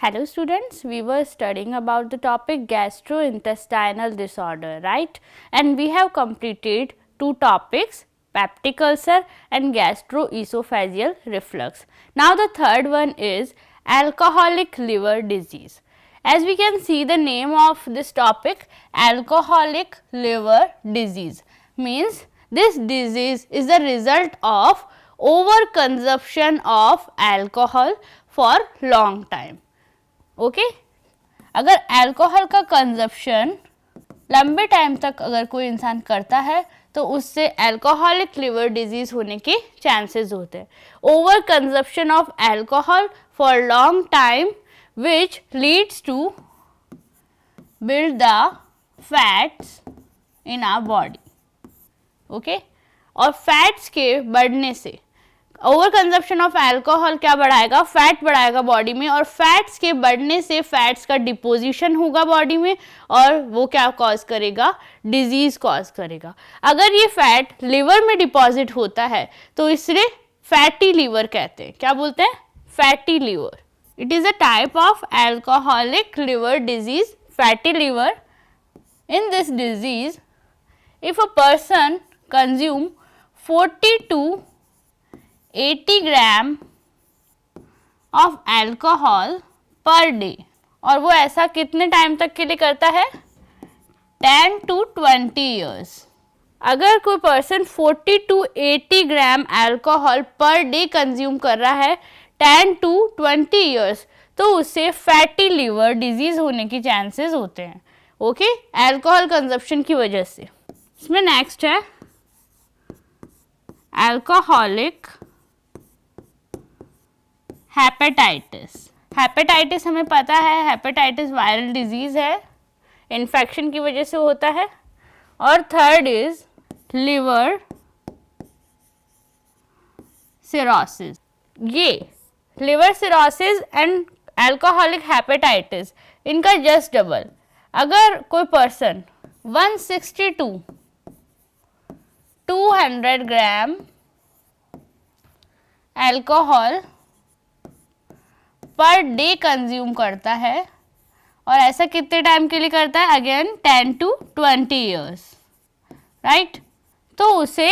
Hello students, we were studying about the topic gastrointestinal disorder, right? And we have completed two topics, peptic ulcer and gastroesophageal reflux. Now the third one is alcoholic liver disease. As we can see, the name of this topic, alcoholic liver disease, means this disease is the result of overconsumption of alcohol for long time. Okay अगर alcohol का consumption लंबे time तक अगर कोई इंसान करता है तो उससे अल्कोहलिक लिवर डिजीज होने के चांसेस होते हैं. Over consumption of alcohol for long time which leads to build the fats in our body. Okay और फैट्स के बढ़ने से ओवर कंजप्शन ऑफ अल्कोहल क्या बढ़ाएगा, फैट बढ़ाएगा बॉडी में, और फैट्स के बढ़ने से फैट्स का डिपोजिशन होगा बॉडी में और वो क्या कॉज करेगा, डिजीज कॉज करेगा. अगर ये फैट लिवर में डिपॉजिट होता है तो इसे फैटी लिवर कहते हैं. क्या बोलते हैं, fatty liver. It is a type of alcoholic liver disease, fatty liver. In this disease if a person consume 40 to 80 gram of alcohol per day, और वो ऐसा कितने टाइम तक के लिए करता है, 10 to 20 ईयर्स. अगर कोई person 40 to 80 gram alcohol per day consume कर रहा है 10 to 20 ईयर्स तो उससे फैटी लिवर डिजीज होने की चांसेस होते हैं. ओके अल्कोहल कंजप्शन की वजह से. इसमें नेक्स्ट है अल्कोहलिक हेपेटाइटिस. हेपेटाइटिस हमें पता है, हेपेटाइटिस वायरल डिजीज है, इन्फेक्शन की वजह से होता है. और थर्ड इज लिवर सिरोसिस. ये liver cirrhosis and alcoholic hepatitis इनका जस्ट डबल. अगर कोई person 160 to 200 gram alcohol per day consume करता है, और ऐसा कितने टाइम के लिए करता है, अगेन 10 to 20 ईयर्स, राइट. तो उसे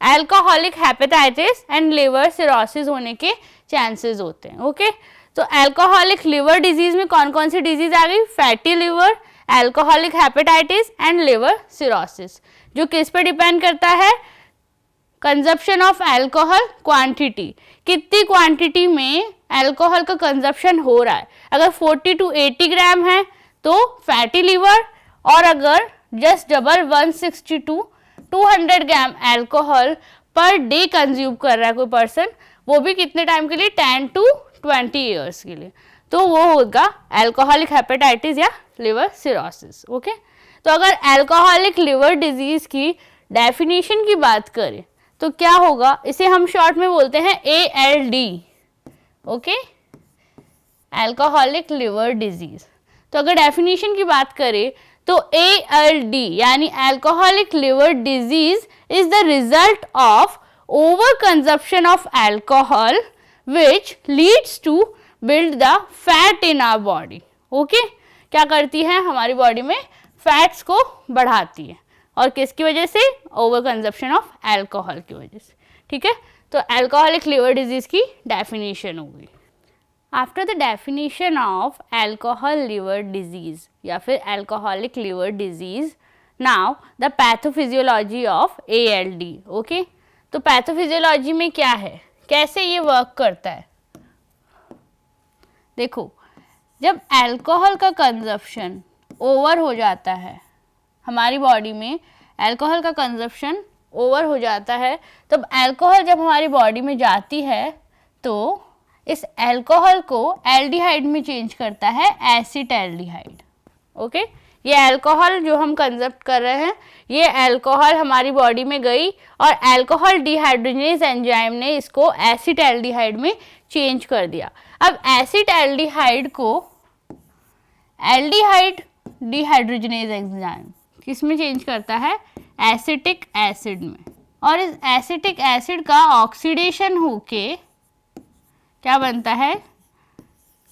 alcoholic hepatitis and liver cirrhosis होने के चांसेस होते हैं. ओके तो अल्कोहलिक लिवर डिजीज में कौन कौन सी डिजीज आ गई, fatty liver, alcoholic hepatitis and liver cirrhosis. जो किस पे डिपेंड करता है, कंजप्शन ऑफ अल्कोहल क्वांटिटी, कितनी क्वांटिटी में अल्कोहल का कंजप्शन हो रहा है. अगर 40 to 80 ग्राम है तो फैटी लिवर, और अगर just double 160 to 200 gram alcohol per day consume कर रहा है कोई पर्सन, वो भी कितने टाइम के लिए, 10 to 20 ईयर्स के लिए, तो वो होगा अल्कोहलिक हेपेटाइटिस या लिवर सिरोसिस. ओके तो अगर अल्कोहलिक लिवर डिजीज की डेफिनेशन की बात करें तो क्या होगा, इसे हम शॉर्ट में बोलते हैं ALD. Okay alcoholic liver disease. तो अगर डेफिनेशन की बात करें तो ALD यानी alcoholic liver disease is the result of over consumption of alcohol which leads to build the fat in our body. Okay क्या करती है, हमारी बॉडी में फैट्स को बढ़ाती है, और किसकी वजह से, ओवर कंजप्शन ऑफ अल्कोहल की वजह से. ठीक है तो अल्कोहलिक लिवर डिजीज की डेफिनेशन हो गई. After the definition of alcohol liver disease या फिर alcoholic liver disease, now the pathophysiology of ALD. Okay तो पैथोफिजियोलॉजी में क्या है, कैसे ये वर्क करता है. देखो जब अल्कोहल का कंजप्शन ओवर हो जाता है, हमारी बॉडी में अल्कोहल का कंजप्शन ओवर हो जाता है, तब अल्कोहल जब हमारी बॉडी में जाती है तो इस अल्कोहल को एल्डिहाइड में चेंज करता है एसिटाल्डिहाइड. ओके ये अल्कोहल जो हम कंजप्ट कर रहे हैं, ये अल्कोहल हमारी बॉडी में गई और अल्कोहल डिहाइड्रोजनेज एंजाइम ने इसको एसिटाल्डिहाइड में चेंज कर दिया. अब एसिटाल्डिहाइड को एल्डिहाइड डिहाइड्रोजनेज एंजाइम किस में चेंज करता है, एसिटिक एसिड में, और इस एसिटिक एसिड का ऑक्सीडेशन होके क्या बनता है,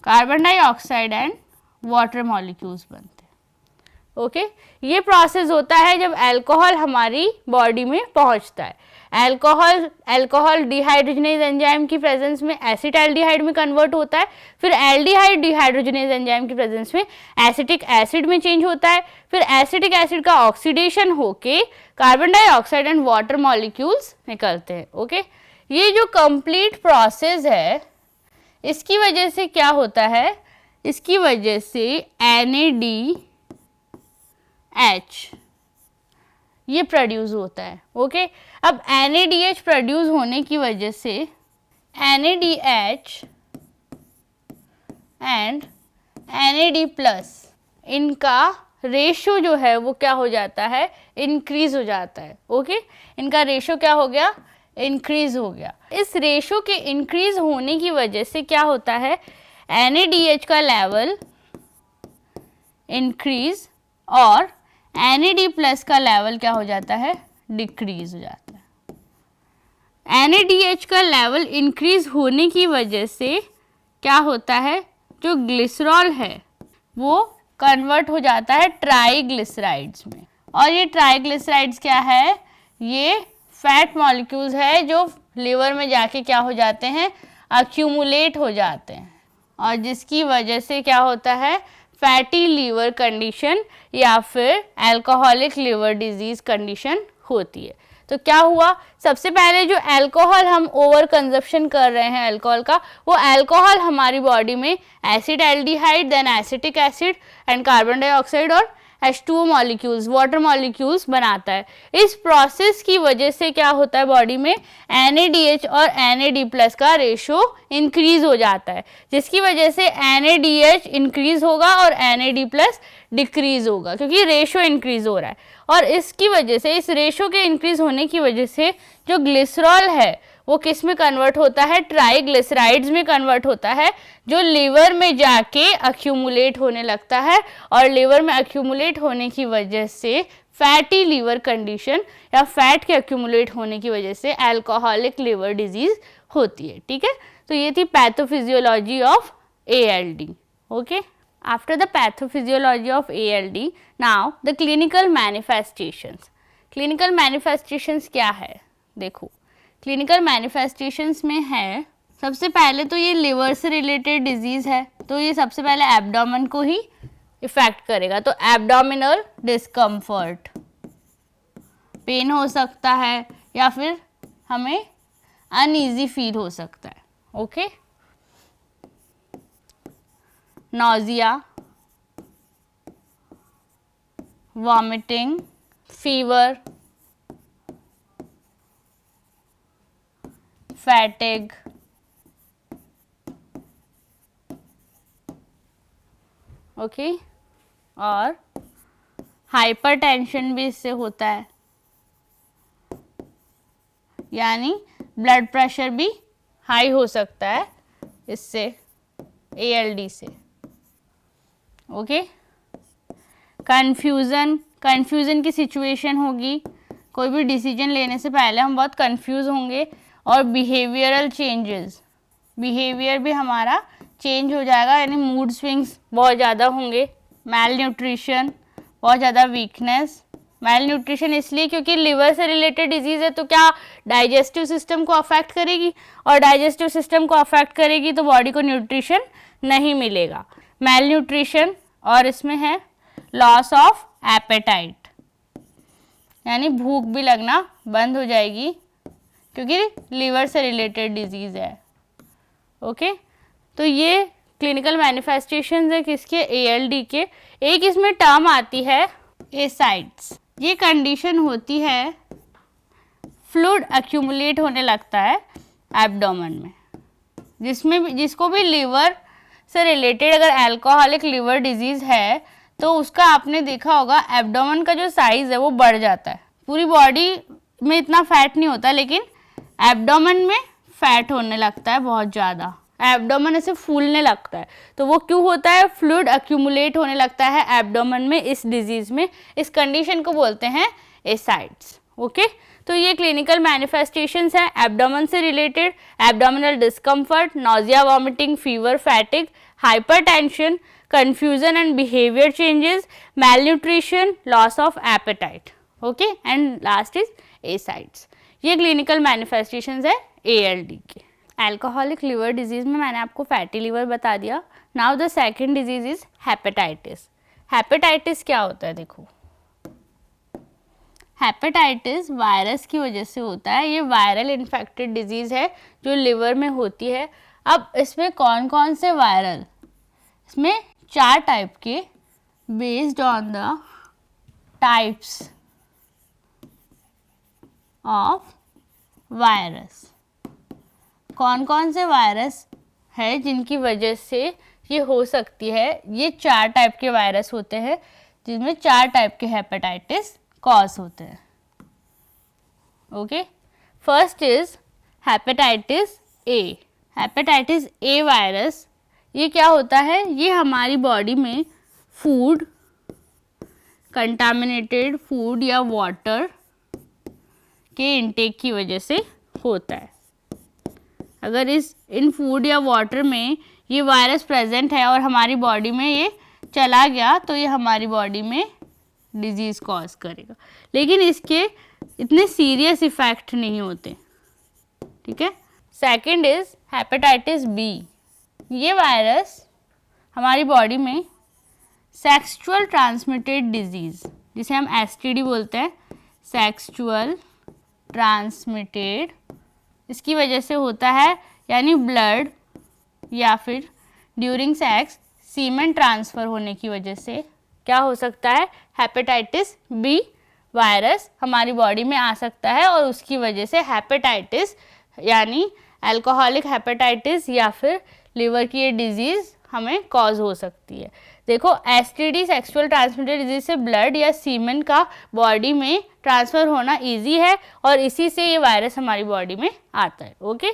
carbon dioxide and water molecules बनते हैं। ओके, ये प्रोसेस होता है जब अल्कोहल हमारी बॉडी में पहुंचता है। अल्कोहल डिहाइड्रोजनेज एंजाइम की प्रेजेंस में एसिटाल्डिहाइड में कन्वर्ट होता है, फिर एल्डिहाइड डिहाइड्रोजनेज एंजाइम की प्रेजेंस में एसिटिक एसिड में चेंज होता है, फिर एसिटिक एसिड का ऑक्सीडेशन होके carbon dioxide and water molecules निकलते हैं। ओके, ये जो कंप्लीट प्रोसेस है इसकी वजह से क्या होता है, इसकी वजह से NADH ये प्रोड्यूस होता है। ओके, अब NADH प्रोड्यूस होने की वजह से NADH एंड NAD+ इनका रेशो जो है वो क्या हो जाता है, इंक्रीज हो जाता है। ओके, इनका रेशो क्या हो गया, इंक्रीज हो गया। इस रेशो के इंक्रीज होने की वजह से क्या होता है, NADH का लेवल इंक्रीज और NAD+ का लेवल क्या हो जाता है, डिक्रीज हो जाता है। NADH का लेवल इंक्रीज होने की वजह से क्या होता है, जो ग्लिसरॉल है वो कन्वर्ट हो जाता है ट्राइग्लिसराइड्स में। और ये ट्राइग्लिसराइड्स क्या है, ये फैट मॉलिक्यूल्स है जो लिवर में जाके क्या हो जाते हैं, अक्यूमुलेट हो जाते हैं, और जिसकी वजह से क्या होता है, फैटी लीवर कंडीशन या फिर अल्कोहलिक लिवर डिजीज कंडीशन होती है। तो क्या हुआ, सबसे पहले जो अल्कोहल हम ओवर कंजप्शन कर रहे हैं अल्कोहल का, वो अल्कोहल हमारी बॉडी में acetaldehyde, then acetic acid and carbon dioxide और H2O मॉलिक्यूल्स, वाटर मॉलिक्यूल्स बनाता है। इस प्रोसेस की वजह से क्या होता है, बॉडी में NADH और NAD+ का रेशो इंक्रीज हो जाता है, जिसकी वजह से NADH इंक्रीज होगा और NAD+ डिक्रीज होगा, क्योंकि रेशो इंक्रीज हो रहा है। और इसकी वजह से, इस रेशो के इंक्रीज होने की वजह से जो ग्लिसरॉल है वो किस में कन्वर्ट होता है, ट्राइग्लिसराइड्स में कन्वर्ट होता है, जो लिवर में जाके अक्यूमुलेट होने लगता है, और लिवर में अक्यूमुलेट होने की वजह से फैटी लीवर कंडीशन या फैट के अक्यूमुलेट होने की वजह से अल्कोहलिक लिवर डिजीज होती है। ठीक है, तो ये थी pathophysiology of ALD। Okay, after the pathophysiology of ALD, now the clinical manifestations. Clinical manifestations क्या है, देखो क्लिनिकल मैनिफेस्टेशंस में है, सबसे पहले तो ये लिवर से रिलेटेड डिजीज़ है, तो ये सबसे पहले एब्डोमेन को ही इफेक्ट करेगा। तो एब्डोमिनल डिस्कम्फर्ट, पेन हो सकता है या फिर हमें अनईजी फील हो सकता है। Okay, nausea, vomiting, fever, fatigue, okay, और हाइपरटेंशन भी इससे होता है, यानी ब्लड प्रेशर भी हाई हो सकता है इससे, ALD से। ओके, कंफ्यूजन की सिचुएशन होगी, कोई भी डिसीजन लेने से पहले हम बहुत कंफ्यूज होंगे, और बिहेवियरल चेंजेस, बिहेवियर भी हमारा चेंज हो जाएगा, यानी मूड स्विंग्स बहुत ज़्यादा होंगे। मैल न्यूट्रिशन, बहुत ज़्यादा वीकनेस। मैल न्यूट्रिशन इसलिए क्योंकि लिवर से रिलेटेड डिजीज़ है, तो क्या डाइजेस्टिव सिस्टम को अफेक्ट करेगी, और डाइजेस्टिव सिस्टम को अफेक्ट करेगी तो बॉडी को न्यूट्रिशन नहीं मिलेगा, मैल न्यूट्रिशन। और इसमें है लॉस ऑफ एपेटाइट, यानी भूख भी लगना बंद हो जाएगी, क्योंकि लिवर से रिलेटेड डिजीज़ है। ओके, तो ये क्लिनिकल मैनिफेस्टेशंस है किसके, ALD के। एक इसमें टर्म आती है एसाइड्स, ये कंडीशन होती है, फ्लूइड अक्यूमुलेट होने लगता है एब्डोमेन में, जिसको भी लिवर से रिलेटेड अगर अल्कोहलिक लिवर डिजीज़ है तो उसका आपने देखा होगा एब्डोमेन का जो साइज़ है वो बढ़ जाता है। पूरी बॉडी में इतना फैट नहीं होता, लेकिन एब्डोमेन में फैट होने लगता है बहुत ज़्यादा, एब्डोमेन ऐसे फूलने लगता है। तो वो क्यों होता है, फ्लूइड अक्यूमुलेट होने लगता है एब्डोमेन में इस डिजीज़ में। इस कंडीशन को बोलते हैं एसाइड्स। ओके, तो ये क्लिनिकल मैनिफेस्टेशंस हैं एब्डोमेन से related, abdominal discomfort, nausea, vomiting, fever, fatigue, hypertension, confusion and behavior changes, malnutrition, loss of appetite, okay, and last is asides. ये clinical manifestations है ALD के. Alcoholic liver disease में मैंने आपको fatty liver बता दिया. Now the second disease is hepatitis. Hepatitis क्या होता है देखो, हेपेटाइटिस वायरस की वजह से होता है. ये वायरल इन्फेक्टेड डिजीज़ है जो लिवर में होती है. अब इसमें कौन कौन से वायरल, इसमें 4 टाइप के based on the types of virus. कौन कौन से वायरस है जिनकी वजह से ये हो सकती है. ये 4 टाइप के वायरस होते हैं जिसमें 4 टाइप के हेपेटाइटिस कॉज होते हैं. Okay, first is hepatitis A. Hepatitis A virus ये क्या होता है, ये हमारी बॉडी में फूड, कंटामिनेटेड फूड या वाटर के इनटेक की वजह से होता है. अगर इन फूड या वाटर में ये वायरस प्रेजेंट है और हमारी बॉडी में ये चला गया तो ये हमारी बॉडी में डिजीज़ कॉज करेगा, लेकिन इसके इतने सीरियस इफ़ेक्ट नहीं होते. ठीक है. Second is hepatitis B. ये वायरस हमारी बॉडी में सेक्सुअल ट्रांसमिटेड डिजीज़, जिसे हम STD बोलते हैं, सेक्सुअल ट्रांसमिटेड, इसकी वजह से होता है. यानी ब्लड या फिर ड्यूरिंग सेक्स सीमेन ट्रांसफ़र होने की वजह से क्या हो सकता है, हेपेटाइटिस बी वायरस हमारी बॉडी में आ सकता है और उसकी वजह से हेपेटाइटिस यानी अल्कोहलिक हेपेटाइटिस या फिर लिवर की ये डिजीज़ हमें कॉज हो सकती है. देखो, STD सेक्सुअल ट्रांसमिटेड डिजीज से ब्लड या सीमेन का बॉडी में ट्रांसफ़र होना इजी है और इसी से ये वायरस हमारी बॉडी में आता है. Okay.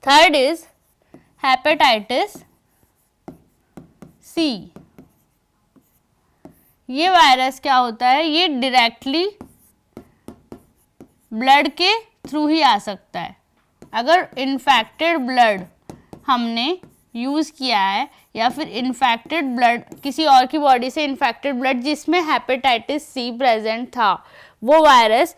Third is hepatitis C. ये वायरस क्या होता है, ये डायरेक्टली ब्लड के थ्रू ही आ सकता है. अगर इन्फेक्टेड ब्लड हमने यूज़ किया है या फिर इन्फेक्टेड ब्लड किसी और की बॉडी से इन्फेक्टेड ब्लड जिसमें हेपेटाइटिस सी प्रेजेंट था, वो वायरस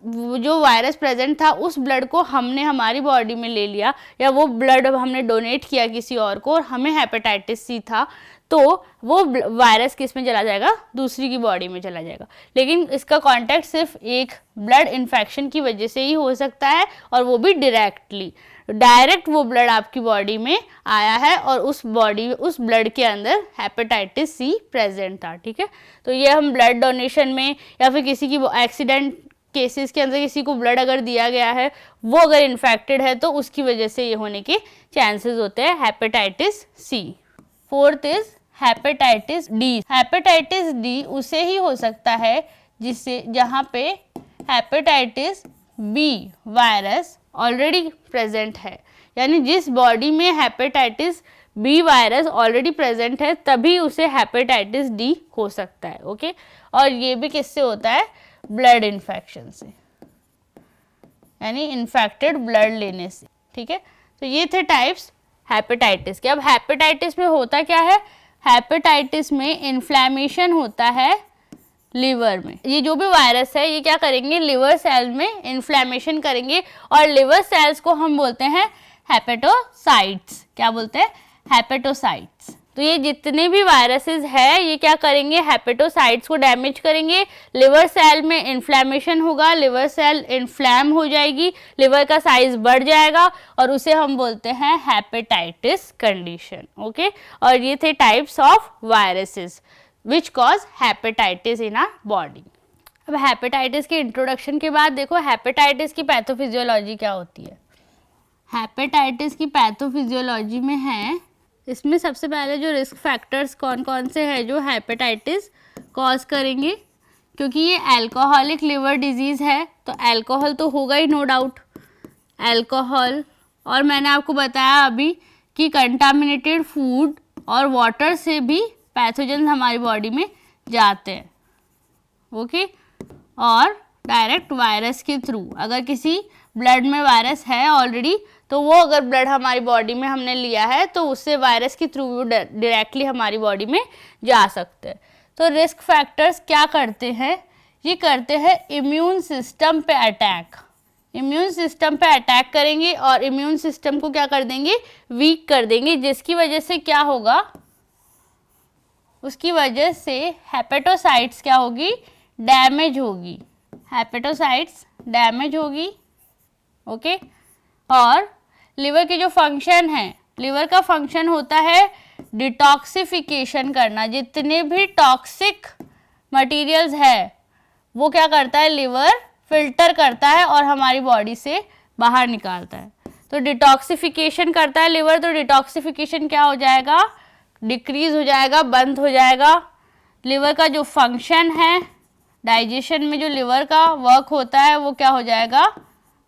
जो वायरस प्रेजेंट था उस ब्लड को हमने हमारी बॉडी में ले लिया या वो ब्लड हमने डोनेट किया किसी और को और हमें हेपेटाइटिस सी था, तो वो वायरस किस में चला जाएगा, दूसरी की बॉडी में चला जाएगा. लेकिन इसका कांटेक्ट सिर्फ एक ब्लड इन्फेक्शन की वजह से ही हो सकता है और वो भी डायरेक्ट वो ब्लड आपकी बॉडी में आया है और उस ब्लड के अंदर हेपेटाइटिस सी प्रेजेंट था. ठीक है. तो ये हम ब्लड डोनेशन में या फिर किसी की एक्सीडेंट केसेस के अंदर किसी को ब्लड अगर दिया गया है, वो अगर इन्फेक्टेड है तो उसकी वजह से ये होने के चांसेस होते हैं hepatitis C. Fourth is hepatitis D. Hepatitis D उसे ही हो सकता है जहाँ पे hepatitis B virus already present है. यानी जिस बॉडी में hepatitis B virus already present है तभी उसे हेपेटाइटिस डी हो सकता है. ओके. और ये भी किससे होता है, ब्लड इन्फेक्शन से, यानी इन्फेक्टेड ब्लड लेने से. ठीक है. तो ये थे टाइप्स हेपेटाइटिस के. अब हेपेटाइटिस में होता क्या है, हेपेटाइटिस में इन्फ्लेमेशन होता है लिवर में. ये जो भी वायरस है ये क्या करेंगे, लिवर सेल में इन्फ्लेमेशन करेंगे और लिवर सेल्स को हम बोलते हैं हेपेटोसाइट्स. क्या बोलते हैं, हेपेटोसाइट्स. तो ये जितने भी वायरसेस है ये क्या करेंगे, हेपेटोसाइट्स को डैमेज करेंगे. लिवर सेल में इन्फ्लेमेशन होगा, लिवर सेल इन्फ्लैम हो जाएगी, लिवर का साइज बढ़ जाएगा और उसे हम बोलते हैं हेपेटाइटिस कंडीशन. ओके. और ये थे types of viruses which cause hepatitis in our body. अब हेपेटाइटिस के इंट्रोडक्शन के बाद देखो हेपेटाइटिस की पैथोफिजियोलॉजी क्या होती है. हेपेटाइटिस की पैथोफिजियोलॉजी में है, इसमें सबसे पहले जो रिस्क फैक्टर्स कौन कौन से हैं जो हेपेटाइटिस कॉज करेंगे, क्योंकि ये अल्कोहलिक लिवर डिजीज़ है तो अल्कोहल तो होगा ही, नो डाउट. अल्कोहल, और मैंने आपको बताया अभी कि कंटामिनेटेड फूड और वाटर से भी पैथोजन हमारी बॉडी में जाते हैं. ओके. और डायरेक्ट वायरस के थ्रू। अगर किसी ब्लड में वायरस है ऑलरेडी तो वो अगर ब्लड हमारी बॉडी में हमने लिया है तो उससे वायरस के थ्रू वो डायरेक्टली हमारी बॉडी में जा सकते हैं। तो रिस्क फैक्टर्स क्या करते हैं, ये करते हैं इम्यून सिस्टम पे अटैक। इम्यून सिस्टम पे अटैक करेंगे और इम्यून सिस्टम को क्या कर देंगे, वीक कर देंगे, जिसकी वजह से क्या होगा, उसकी वजह से हेपेटोसाइट्स क्या होगी, डैमेज होगी, हेपेटोसाइट्स डैमेज होगी। ओके, और लिवर की जो फंक्शन है, लिवर का फंक्शन होता है डिटॉक्सिफिकेशन करना। जितने भी टॉक्सिक मटेरियल्स है वो क्या करता है, लिवर फिल्टर करता है और हमारी बॉडी से बाहर निकालता है। तो डिटॉक्सिफिकेशन करता है लिवर, तो डिटॉक्सिफिकेशन क्या हो जाएगा, डिक्रीज हो जाएगा, बंद हो जाएगा। लिवर का जो फंक्शन है, डाइजेशन में जो लिवर का वर्क होता है वो क्या हो जाएगा,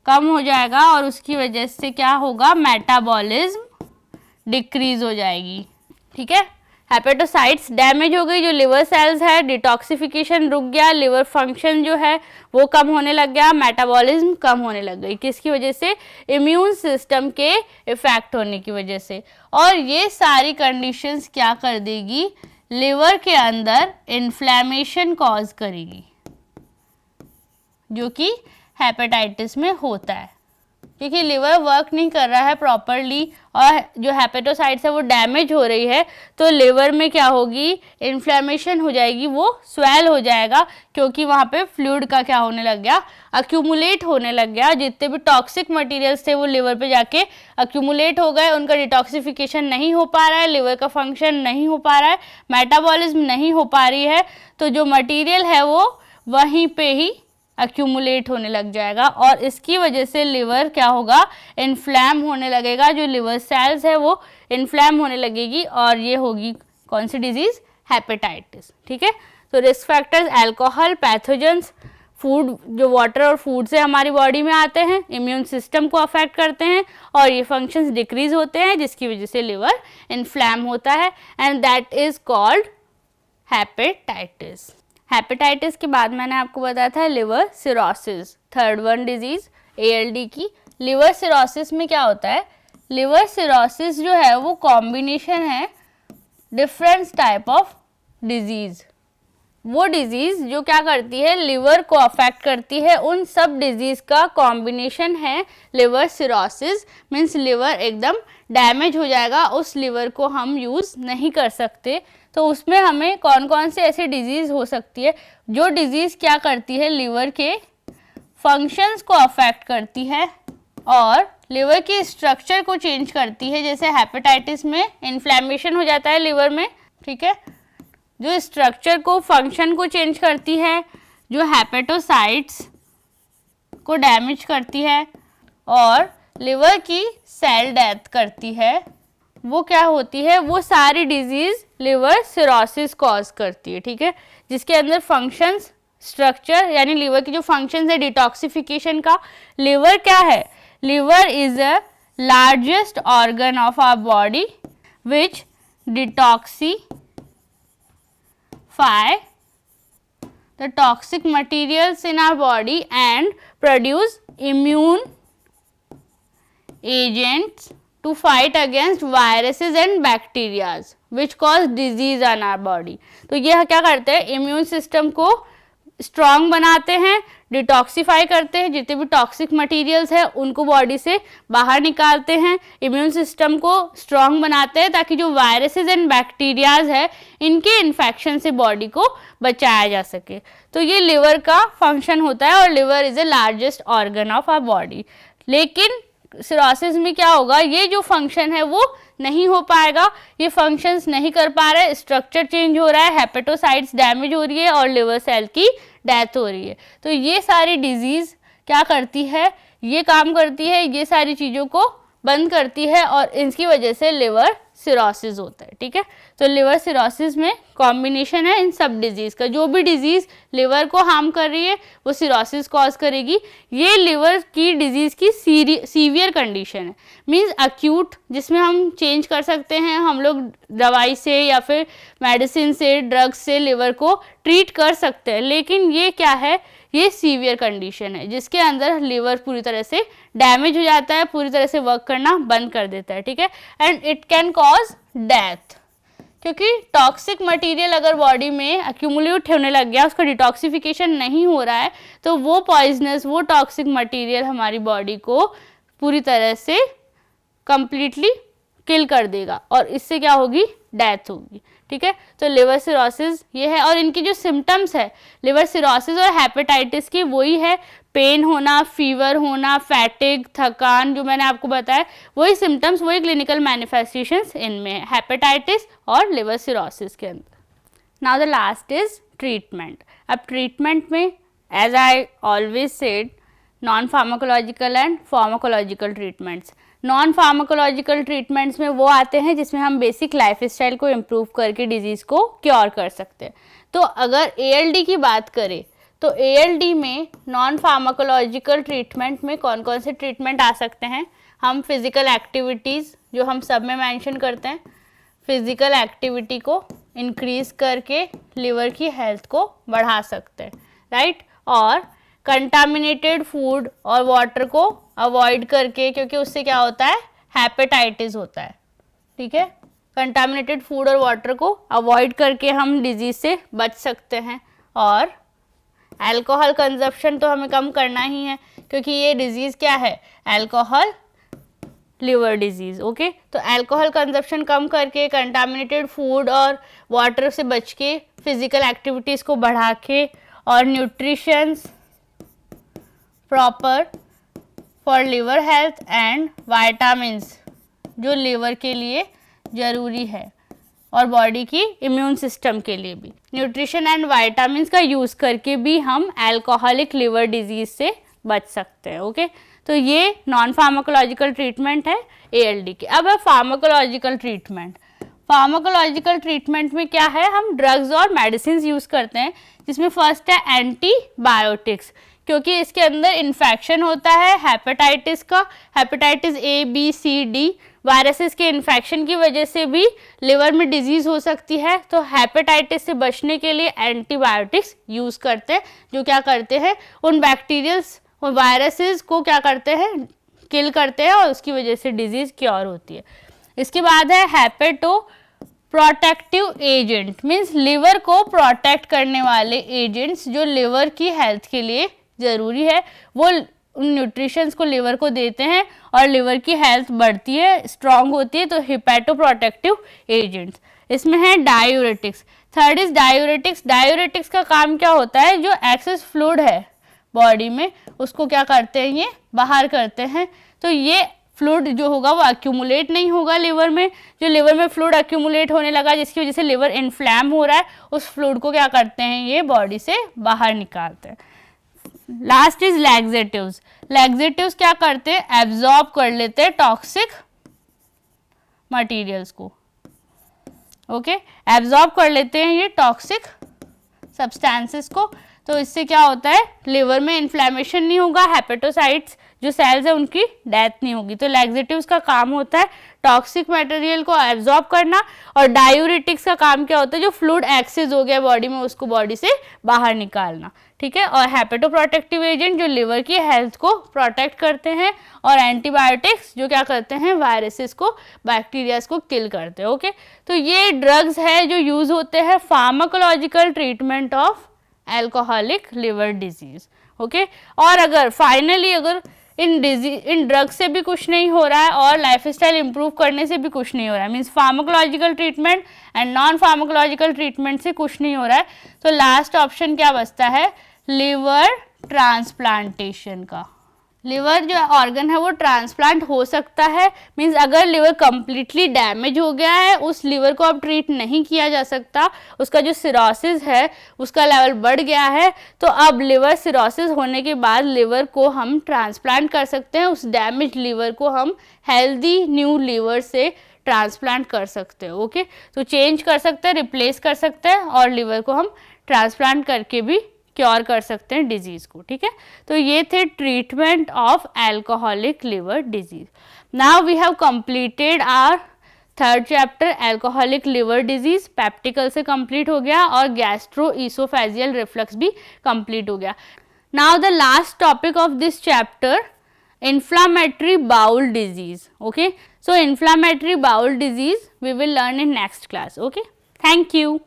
कम हो जाएगा, और उसकी वजह से क्या होगा, मेटाबॉलिज्म डिक्रीज हो जाएगी। ठीक है, हेपेटोसाइट्स डैमेज हो गई, जो लिवर सेल्स है, डिटॉक्सिफिकेशन रुक गया, लिवर फंक्शन जो है वो कम होने लग गया, मेटाबॉलिज्म कम होने लग गई। किसकी वजह से, इम्यून सिस्टम के इफेक्ट होने की वजह से। और ये सारी कंडीशंस क्या कर देगी, लिवर के अंदर इन्फ्लेमेशन कॉज करेगी, जो कि हेपेटाइटिस में होता है, क्योंकि लिवर वर्क नहीं कर रहा है प्रॉपरली और जो हेपेटोसाइट्स है वो डैमेज हो रही है, तो लिवर में क्या होगी, इन्फ्लेमेशन हो जाएगी, वो स्वेल हो जाएगा, क्योंकि वहाँ पे फ्लूइड का क्या होने लग गया, अक्यूमुलेट होने लग गया। जितने भी टॉक्सिक मटेरियल्स थे वो लिवर पे जाके अक्यूमुलेट हो गए, उनका डिटॉक्सिफिकेशन नहीं हो पा रहा है, लिवर का फंक्शन नहीं हो पा रहा है, मेटाबॉलिज्म नहीं हो पा रही है, तो जो मटीरियल है वो वहीं पे ही एक्यूमुलेट होने लग जाएगा, और इसकी वजह से लिवर क्या होगा, इन्फ्लैम होने लगेगा, जो लिवर सेल्स है वो इन्फ्लैम होने लगेगी, और ये होगी कौन सी डिजीज, हेपेटाइटिस। ठीक है, तो risk factors, alcohol, pathogens, food, जो वाटर और फूड से हमारी बॉडी में आते हैं, इम्यून सिस्टम को अफेक्ट करते हैं, और ये फंक्शंस डिक्रीज होते हैं, जिसकी वजह से लिवर इन्फ्लैम होता है, and that is called hepatitis. Hepatitis के बाद मैंने आपको बताया था liver cirrhosis, third one disease ALD की। लिवर सिरोसिस में क्या होता है, लिवर सिरोसिस जो है वो कॉम्बिनेशन है डिफरेंट टाइप ऑफ डिजीज। वो डिजीज जो क्या करती है, लिवर को अफेक्ट करती है, उन सब डिजीज का कॉम्बिनेशन है लिवर सिरोसिस। मीन्स लिवर एकदम डैमेज हो जाएगा, उस लिवर को हम यूज़ नहीं कर सकते। तो उसमें हमें कौन कौन से ऐसे डिजीज़ हो सकती है, जो डिजीज़ क्या करती है, लिवर के फंक्शंस को अफेक्ट करती है और लिवर की स्ट्रक्चर को चेंज करती है। जैसे हेपेटाइटिस में इन्फ्लेमेशन हो जाता है लिवर में, ठीक है, जो स्ट्रक्चर को, फंक्शन को चेंज करती है, जो हेपेटोसाइट्स को डैमेज करती है और लिवर की सेल डेथ करती है, वो क्या होती है, वो सारी डिजीज लिवर सिरोसिस कॉज करती है। ठीक है, जिसके अंदर फंक्शंस, स्ट्रक्चर, यानी लिवर की जो फंक्शंस है डिटॉक्सिफिकेशन का। लिवर क्या है, liver is a largest organ of our body which detoxify the toxic materials in our body and produce immune agents to fight against viruses and bacteria which cause disease on our body। तो ये क्या करते हैं, immune system को strong बनाते हैं, detoxify करते हैं, जितने भी टॉक्सिक मटेरियल्स हैं उनको बॉडी से बाहर निकालते हैं, इम्यून सिस्टम को स्ट्रॉन्ग बनाते हैं ताकि जो वायरसेस एंड बैक्टीरियाज है इनके इन्फेक्शन से बॉडी को बचाया जा सके। तो ये लिवर का फंक्शन होता है और liver is the largest organ of our body. लेकिन सिरोसिस में क्या होगा, ये जो फंक्शन है वो नहीं हो पाएगा, ये फंक्शंस नहीं कर पा रहे, स्ट्रक्चर चेंज हो रहा है, हेपेटोसाइट्स डैमेज हो रही है और लिवर सेल की डेथ हो रही है। तो ये सारी डिजीज़ क्या करती है, ये काम करती है, ये सारी चीज़ों को बंद करती है और इनकी वजह से लिवर सिरोसिस होता है। ठीक है, तो लिवर सिरोसिस में कॉम्बिनेशन है इन सब डिजीज़ का। जो भी डिजीज़ लिवर को हार्म कर रही है वो सिरोसिस कॉज करेगी। ये लिवर की डिजीज़ की सीवियर कंडीशन है, मींस अक्यूट, जिसमें हम चेंज कर सकते हैं, हम लोग दवाई से या फिर मेडिसिन से, ड्रग्स से लिवर को ट्रीट कर सकते हैं। लेकिन ये क्या है, ये सीवियर कंडीशन है जिसके अंदर लिवर पूरी तरह से डैमेज हो जाता है, पूरी तरह से वर्क करना बंद कर देता है, ठीक है, and it can cause death, क्योंकि टॉक्सिक मटेरियल अगर बॉडी में अक्यूमुलेट होने लग गया, उसका डिटॉक्सिफिकेशन नहीं हो रहा है, तो वो पॉइजनस, वो टॉक्सिक मटेरियल हमारी बॉडी को पूरी तरह से कंप्लीटली किल कर देगा और इससे क्या होगी, डेथ होगी, ठीक है। तो लिवर सिरोसिस ये है, और इनकी जो सिम्टम्स है लिवर सिरोसिस और हेपेटाइटिस की वही है, पेन होना, फीवर होना, फैटिग, थकान, जो मैंने आपको बताया वही सिम्टम्स, वही क्लिनिकल मैनिफेस्टेशंस इनमें है हेपेटाइटिस और लिवर सिरोसिस के अंदर। Now the last is treatment. अब ट्रीटमेंट में as I always said non pharmacological and pharmacological treatments. Non pharmacological treatments में वो आते हैं जिसमें हम बेसिक लाइफ स्टाइल को इम्प्रूव करके डिजीज़ को क्योर कर सकते हैं। तो अगर ALD की बात करें तो ALD में नॉन फार्माकोलॉजिकल ट्रीटमेंट में कौन कौन से ट्रीटमेंट आ सकते हैं। हम फिज़िकल एक्टिविटीज़ जो हम सब में मेंशन करते हैं, फिज़िकल एक्टिविटी को इंक्रीज़ करके लिवर की हेल्थ को बढ़ा सकते हैं, राइट। और कंटामिनेटेड फूड और वाटर को अवॉइड करके, क्योंकि उससे क्या होता है, हेपेटाइटिस होता है, ठीक है। कंटामिनेटेड फूड और वाटर को अवॉइड करके हम डिजीज़ से बच सकते हैं। और अल्कोहल कंजप्शन तो हमें कम करना ही है, क्योंकि ये डिजीज़ क्या है, अल्कोहल लिवर डिजीज़, ओके। तो अल्कोहल कंजप्शन कम करके, कंटामिनेटेड फूड और वाटर से बच के, फिज़िकल एक्टिविटीज़ को बढ़ा के, और nutritions proper for liver health and vitamins जो लिवर के लिए ज़रूरी है और बॉडी की इम्यून सिस्टम के लिए भी। न्यूट्रिशन एंड वाइटामिन्स का यूज़ करके भी हम अल्कोहलिक लिवर डिजीज़ से बच सकते हैं, ओके। तो ये नॉन फार्माकोलॉजिकल ट्रीटमेंट है ALD की। अब है फार्माकोलॉजिकल ट्रीटमेंट। फार्माकोलॉजिकल ट्रीटमेंट में क्या है, हम ड्रग्स और मेडिसिन यूज़ करते हैं, जिसमें फर्स्ट है एंटीबायोटिक्स, क्योंकि इसके अंदर इन्फेक्शन होता है हेपेटाइटिस का, hepatitis A, B, C, D, viruses के इन्फेक्शन की वजह से भी लिवर में डिजीज़ हो सकती है। तो हेपेटाइटिस से बचने के लिए एंटीबायोटिक्स यूज़ करते हैं, जो क्या करते हैं, उन बैक्टीरियल्स और वायरसेस को क्या करते हैं, किल करते हैं, और उसकी वजह से डिजीज़ क्योर होती है। इसके बाद है hepato protective agent, means liver को प्रोटेक्ट करने वाले एजेंट्स जो लिवर की हेल्थ के लिए ज़रूरी है, वो उन न्यूट्रिशंस को लिवर को देते हैं और लिवर की हेल्थ बढ़ती है, स्ट्रांग होती है। तो हिपैटो प्रोटेक्टिव एजेंट्स। इसमें है diuretics. Third is diuretics. Diuretics का काम क्या होता है, जो एक्सेस फ्लूइड है बॉडी में उसको क्या करते हैं, ये बाहर करते हैं। तो ये फ्लूइड जो होगा वो अक्यूमुलेट नहीं होगा लिवर में, जो लिवर में फ्लूइड अक्यूमुलेट होने लगा जिसकी वजह से लिवर इन्फ्लैम हो रहा है, उस फ्लूइड को क्या करते हैं, ये बॉडी से बाहर निकालते हैं। Last is laxatives. लैक्सेटिव्स क्या करते हैं, एब्जॉर्ब कर लेते हैं टॉक्सिक मटेरियल्स को, ओके, एब्जॉर्ब कर लेते हैं ये टॉक्सिक सब्सटेंसेस को। तो इससे क्या होता है, लिवर में इन्फ्लेमेशन नहीं होगा, हेपेटोसाइट्स जो सेल्स है उनकी डेथ नहीं होगी। तो लैक्सेटिव्स का काम होता है टॉक्सिक मटेरियल को एब्जॉर्ब करना, और डायूरेटिक्स का काम क्या होता है, जो फ्लूइड एक्सेस हो गया बॉडी में उसको बॉडी से बाहर निकालना, ठीक है। और हेपेटो प्रोटेक्टिव एजेंट जो लिवर की हेल्थ को प्रोटेक्ट करते हैं, और एंटीबायोटिक्स जो क्या करते हैं, वायरसेस को, बैक्टीरियाज को किल करते हैं, ओके। तो ये ड्रग्स है जो यूज़ होते हैं pharmacological treatment of alcoholic liver disease, okay. और अगर फाइनली अगर इन ड्रग से भी कुछ नहीं हो रहा है और लाइफस्टाइल इंप्रूव करने से भी कुछ नहीं हो रहा है, means pharmacological treatment and non pharmacological treatment से कुछ नहीं हो रहा है, तो लास्ट ऑप्शन क्या बचता है, लिवर ट्रांसप्लांटेशन का। लिवर जो ऑर्गन है वो ट्रांसप्लांट हो सकता है, मीन्स अगर लिवर कम्प्लीटली डैमेज हो गया है, उस लिवर को अब ट्रीट नहीं किया जा सकता, उसका जो सिरोसिस है उसका लेवल बढ़ गया है, तो अब लिवर सिरोसिस होने के बाद लिवर को हम ट्रांसप्लांट कर सकते हैं, उस डैमेज लिवर को हम हेल्दी न्यू लिवर से ट्रांसप्लांट कर सकते हैं, ओके। तो चेंज कर सकते हैं, रिप्लेस कर सकते हैं, और लिवर को हम ट्रांसप्लांट करके भी क्योर कर सकते हैं डिजीज़ को, ठीक है। तो ये थे treatment of alcoholic liver disease. Now we have completed our third chapter alcoholic liver disease. पेप्टिकल से कंप्लीट हो गया और गैस्ट्रो ईसोफेजियल रिफ्लक्स भी कंप्लीट हो गया। Now the last topic of this chapter, inflammatory bowel disease. Okay. So inflammatory bowel disease we will learn in next class. Okay. Thank you.